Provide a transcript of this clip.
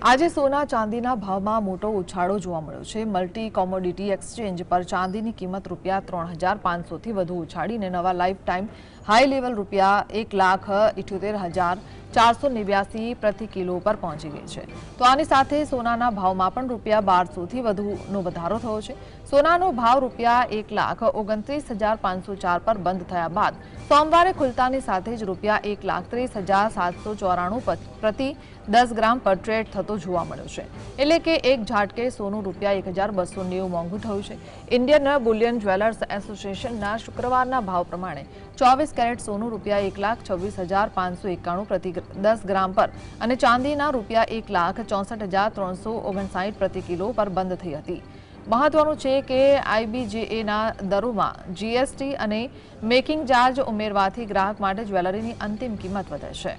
આજે સોના ચાંદીના ભાવમાં મોટો ઉછાળો જોવા મળ્યો છે। મલ્ટી કોમોડિટી એક્સચેન્જ પર ચાંદીની કિંમત ₹3,500 થી વધુ ઉછાળીને નવા લાઈફ ટાઈમ હાઈ લેવલ ₹1,78,489 પ્રતિ કિલો પર પહોંચી ગઈ છે। તો આની સાથે સોનાના ભાવમાં પણ ₹1,200 થી વધુનો વધારો થયો છે। સોનાનો ભાવ ₹1,29,504 પર બંધ થયા બાદ સોમવારે ખુલતાની સાથે જ ₹1,30,794 પ્રતિ 10 ગ્રામ પર ટ્રેડ થતો જોવા મળ્યો છે। એટલે કે એક ઝાટકે સોનું ₹1,290 મોંઘું થયું છે। ઇન્ડિયન બુલિયન જ્વેલર્સ એસોસિએશનના શુક્રવારના ભાવ પ્રમાણે 24 કેરેટ સોનું ₹1,26,591 પ્રતિ 10 ગ્રામ પર અને ચાંદીના ₹1,64,359 પ્રતિ કિલો પર બંધ થઈ હતી। મહત્વનું છે કે આઈબીજેએના દરોમાં જીએસટી અને મેકિંગ ચાર્જ ઉમેરવાથી ગ્રાહક માટે જ્વેલરીની અંતિમ કિંમત વધે છે।